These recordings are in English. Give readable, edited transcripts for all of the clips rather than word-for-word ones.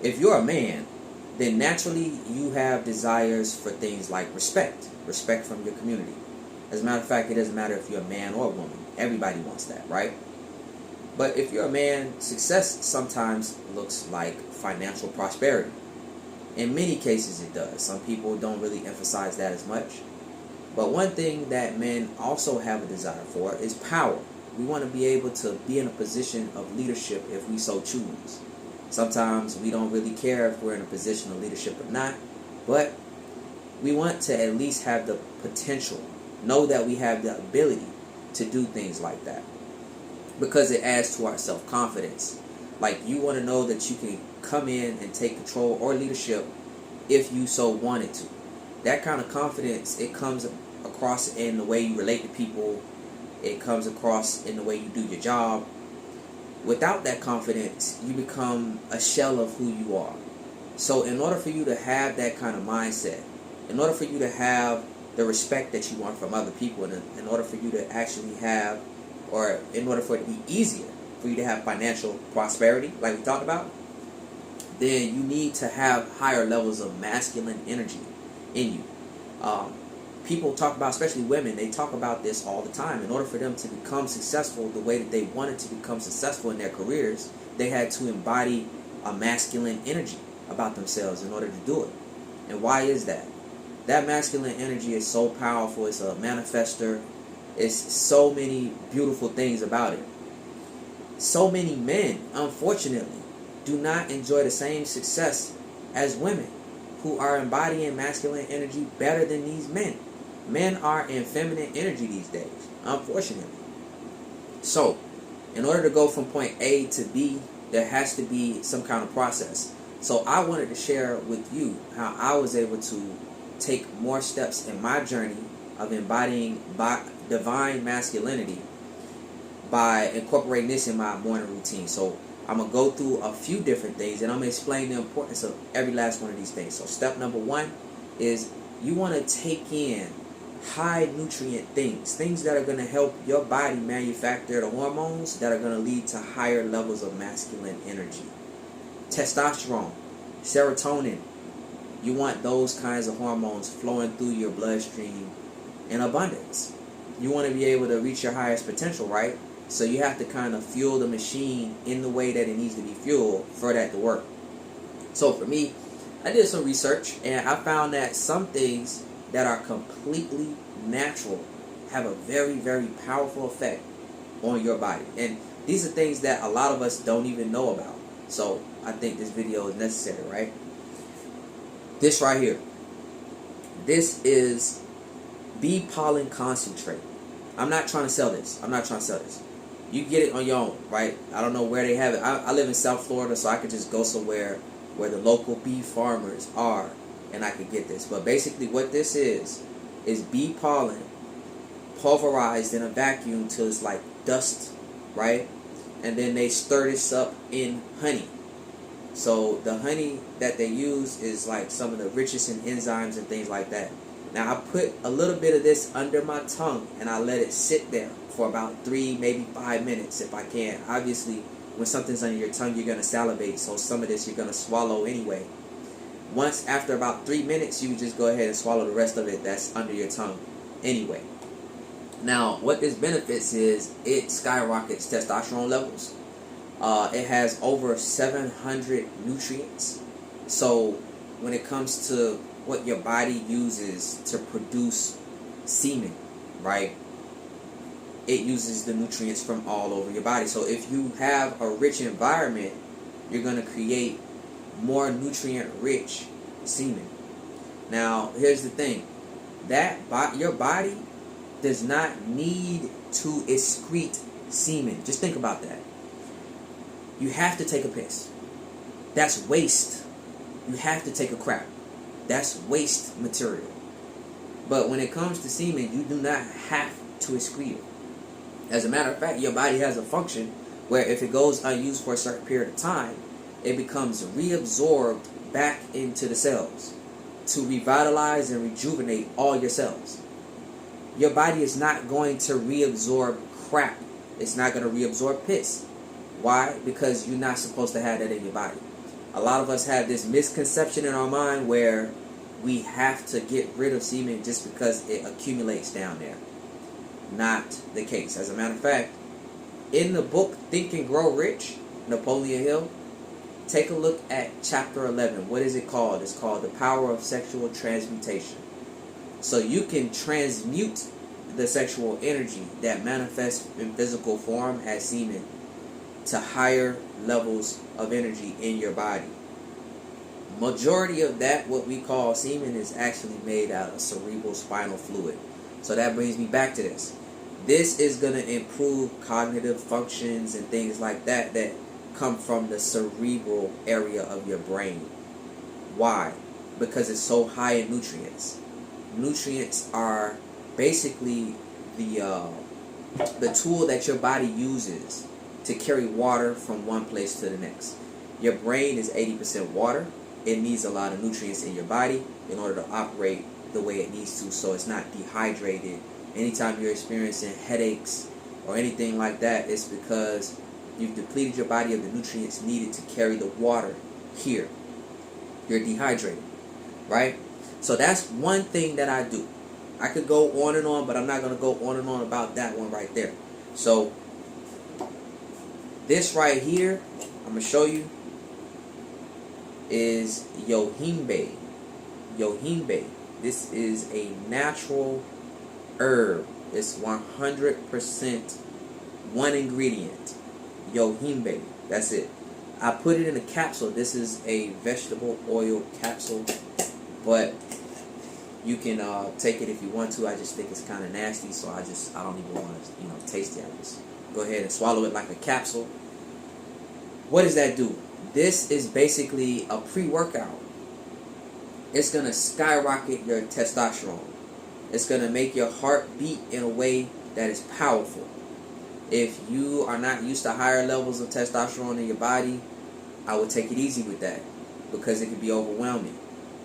If you're a man, then naturally you have desires for things like respect from your community. As a matter of fact, it doesn't matter if you're a man or a woman. Everybody wants that, right? But if you're a man, success sometimes looks like financial prosperity. In many cases it does. Some people don't really emphasize that as much. But one thing that men also have a desire for is power. We want to be able to be in a position of leadership if we so choose. Sometimes we don't really care if we're in a position of leadership or not, but we want to at least have the potential, know that we have the ability to do things like that, because it adds to our self-confidence. Like, you want to know that you can come in and take control or leadership if you so wanted to. That kind of confidence, it comes across in the way you relate to people. It comes across in the way you do your job. Without that confidence, you become a shell of who you are. So in order for you to have that kind of mindset, in order for you to have the respect that you want from other people, and in order for you to actually have, or in order for it to be easier for you to have financial prosperity, like we talked about, then you need to have higher levels of masculine energy in you. People talk about, especially women, they talk about this all the time. In order for them to become successful the way that they wanted to become successful in their careers, they had to embody a masculine energy about themselves in order to do it. And why is that? That masculine energy is so powerful. It's a manifester. It's so many beautiful things about it. So many men, unfortunately, do not enjoy the same success as women who are embodying masculine energy better than these men. Men are in feminine energy these days, unfortunately. So, in order to go from point A to B, there has to be some kind of process. So I wanted to share with you how I was able to take more steps in my journey of embodying divine masculinity by incorporating this in my morning routine. So I'm going to go through a few different things, and I'm going to explain the importance of every last one of these things. So step number one is you want to take in high nutrient things that are going to help your body manufacture the hormones that are going to lead to higher levels of masculine energy. Testosterone, serotonin, you want those kinds of hormones flowing through your bloodstream in abundance. You want to be able to reach your highest potential, right? So you have to kind of fuel the machine in the way that it needs to be fueled for that to work. So for me, I did some research, and I found that some things that are completely natural have a very, very powerful effect on your body. And these are things that a lot of us don't even know about. So I think this video is necessary, right? This right here. This is bee pollen concentrate. I'm not trying to sell this. You get it on your own, right? I don't know where they have it. I live in South Florida, so I could just go somewhere where the local bee farmers are, and I could get this. But basically what this is bee pollen pulverized in a vacuum till it's like dust, right? And then they stir this up in honey. So the honey that they use is like some of the richest in enzymes and things like that. Now I put a little bit of this under my tongue, and I let it sit there for about 3, maybe 5 minutes if I can. Obviously, when something's under your tongue, you're going to salivate, so some of this you're going to swallow anyway. Once, after about 3 minutes, you just go ahead and swallow the rest of it that's under your tongue anyway. Now, what this benefits is it skyrockets testosterone levels. It has over 700 nutrients. So when it comes to what your body uses to produce semen, right, it uses the nutrients from all over your body. So if you have a rich environment, you're going to create more nutrient-rich semen. Now, here's the thing. Your body does not need to excrete semen. Just think about that. You have to take a piss. That's waste. You have to take a crap. That's waste material. But when it comes to semen, you do not have to excrete it. As a matter of fact, your body has a function where if it goes unused for a certain period of time, it becomes reabsorbed back into the cells to revitalize and rejuvenate all your cells. Your body is not going to reabsorb crap. It's not going to reabsorb piss. Why? Because you're not supposed to have that in your body. A lot of us have this misconception in our mind where we have to get rid of semen just because it accumulates down there. Not the case. As a matter of fact, in the book Think and Grow Rich, Napoleon Hill, take a look at chapter 11. What is it called? It's called The Power of Sexual Transmutation. So you can transmute the sexual energy that manifests in physical form as semen to higher levels of energy in your body. Majority of that, what we call semen, is actually made out of cerebral spinal fluid. So that brings me back to this. This is going to improve cognitive functions and things like that that come from the cerebral area of your brain. Why? Because it's so high in nutrients. Nutrients are basically the tool that your body uses to carry water from one place to the next. Your brain is 80% water. It needs a lot of nutrients in your body in order to operate the way it needs to, so it's not dehydrated. Anytime you're experiencing headaches or anything like that, it's because you've depleted your body of the nutrients needed to carry the water here. You're dehydrated, right? So that's one thing that I do. I could go on and on, but I'm not going to go on and on about that one right there. So this right here, I'm going to show you, is yohimbe. Yohimbe. This is a natural herb. It's 100% one ingredient. Yohimbe. That's it. I put it in a capsule. This is a vegetable oil capsule, but you can take it if you want to. I just think it's kind of nasty, so I don't even want to taste it. I just go ahead and swallow it like a capsule. What does that do? This is basically a pre-workout. It's going to skyrocket your testosterone. It's going to make your heart beat in a way that is powerful. If you are not used to higher levels of testosterone in your body, I would take it easy with that, because it can be overwhelming.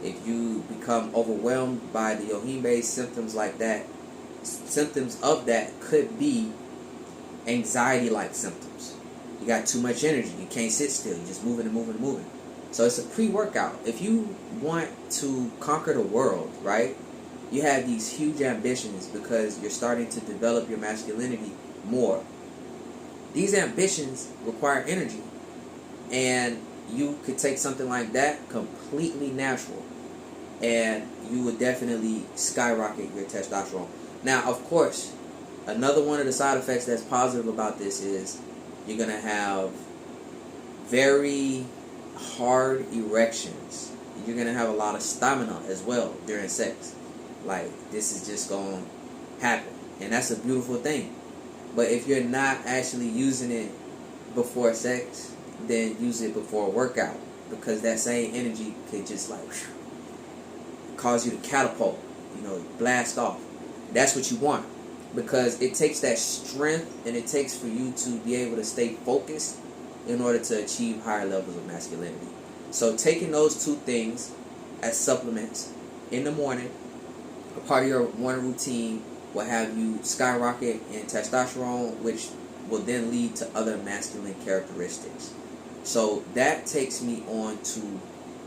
If you become overwhelmed by the yohimbe, symptoms like that, symptoms of that could be anxiety-like symptoms. You got too much energy. You can't sit still. You're just moving and moving and moving. So it's a pre-workout. If you want to conquer the world, right, you have these huge ambitions because you're starting to develop your masculinity more. These ambitions require energy. And you could take something like that, completely natural, and you would definitely skyrocket your testosterone. Now, of course, another one of the side effects that's positive about this is you're going to have very hard erections. You're going to have a lot of stamina as well during sex. Like, this is just going to happen. And that's a beautiful thing. But if you're not actually using it before sex, then use it before a workout. Because that same energy could just like cause you to catapult, blast off. That's what you want. Because it takes that strength, and it takes for you to be able to stay focused in order to achieve higher levels of masculinity. So taking those two things as supplements in the morning, a part of your morning routine, will have you skyrocket in testosterone, which will then lead to other masculine characteristics. So that takes me on to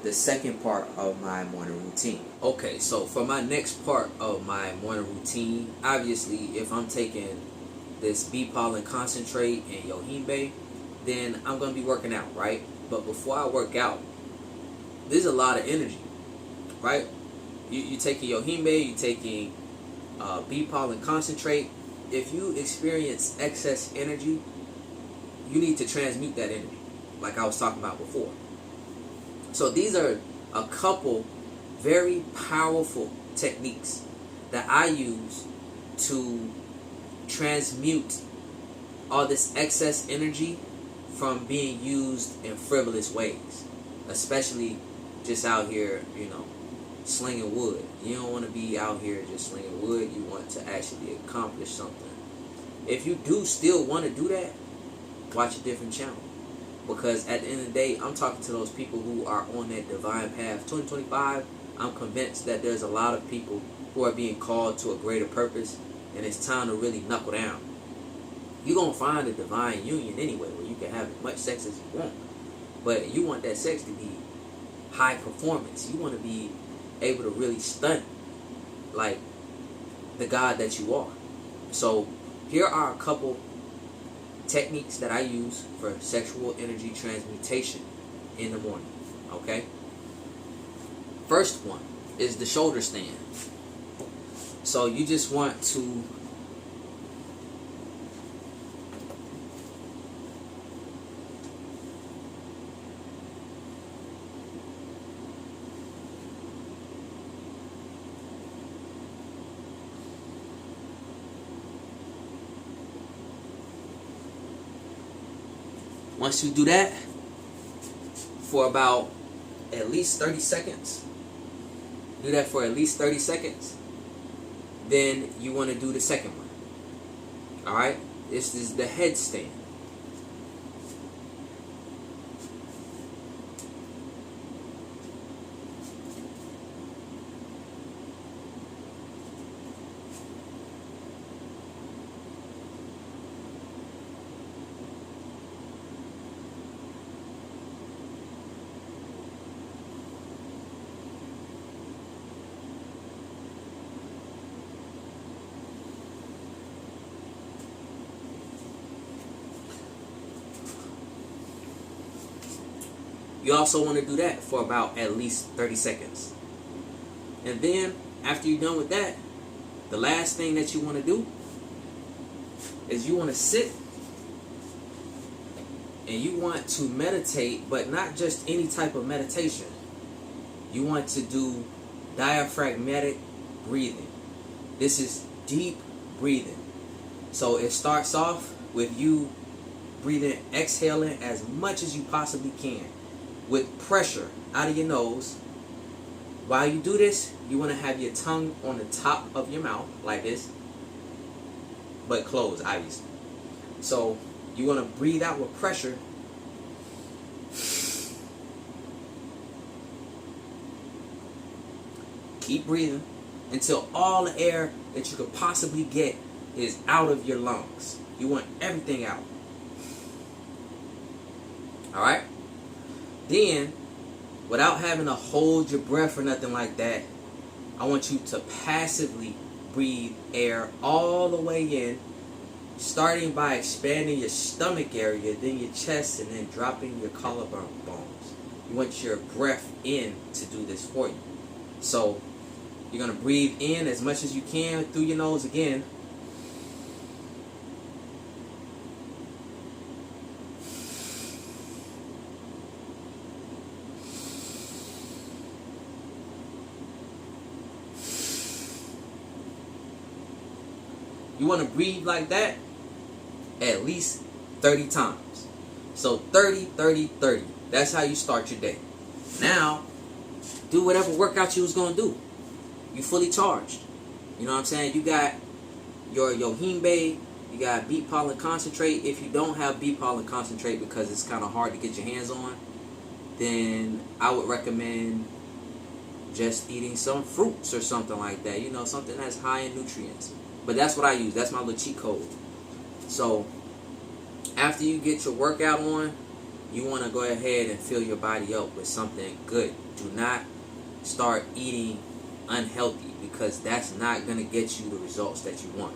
the second part of my morning routine. Okay, so for my next part of my morning routine, obviously if I'm taking this bee pollen concentrate and yohimbe, then I'm going to be working out, right? But before I work out, there's a lot of energy, right? You're taking yohimbe, you're taking bee pollen concentrate. If you experience excess energy, you need to transmute that energy, like I was talking about before. So these are a couple very powerful techniques that I use to transmute all this excess energy from being used in frivolous ways, especially just out here, slinging wood. You don't want to be out here just slinging wood. You want to actually accomplish something. If you do still want to do that, watch a different channel. Because at the end of the day, I'm talking to those people who are on that divine path. 2025, I'm convinced that there's a lot of people who are being called to a greater purpose, and it's time to really knuckle down. You're going to find a divine union anyway, where you can have as much sex as you want. but you want that sex to be high performance. You want to be able to really stunt like the God that you are. So here are a couple techniques that I use for sexual energy transmutation in the morning. Okay? First one is the shoulder stand. So you just want to once you do that for about at least 30 seconds, do that for at least 30 seconds, then you want to do the second one. Alright? This is the headstand. You also want to do that for about at least 30 seconds. And then, after you're done with that, the last thing that you want to do is you want to sit and you want to meditate, but not just any type of meditation. You want to do diaphragmatic breathing. This is deep breathing. So it starts off with you breathing, exhaling as much as you possibly can, with pressure out of your nose. While you do this, you want to have your tongue on the top of your mouth like this, but closed, obviously. So you want to breathe out with pressure. Keep breathing until all the air that you could possibly get is out of your lungs. You want everything out. Alright? Then, without having to hold your breath or nothing like that, I want you to passively breathe air all the way in, starting by expanding your stomach area, then your chest, and then dropping your collarbone bones. You want your breath in to do this for you. So, you're going to breathe in as much as you can through your nose again. You want to breathe like that at least 30 times. So 30, 30, 30. That's how you start your day. Now, do whatever workout you was going to do. You fully charged. You know what I'm saying? You got your yohimbe, you got beet pollen concentrate. If you don't have beet pollen concentrate because it's kind of hard to get your hands on, then I would recommend just eating some fruits or something like that. You know, something that's high in nutrients. But that's what I use. That's my little cheat code. So, after you get your workout on, you want to go ahead and fill your body up with something good. Do not start eating unhealthy, because that's not going to get you the results that you want.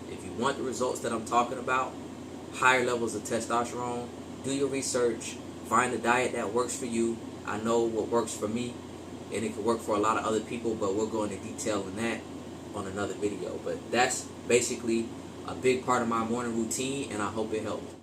If you want the results that I'm talking about, higher levels of testosterone, do your research, find a diet that works for you. I know what works for me, and it can work for a lot of other people, but we'll go into detail on that on another video. But that's basically a big part of my morning routine, and I hope it helped.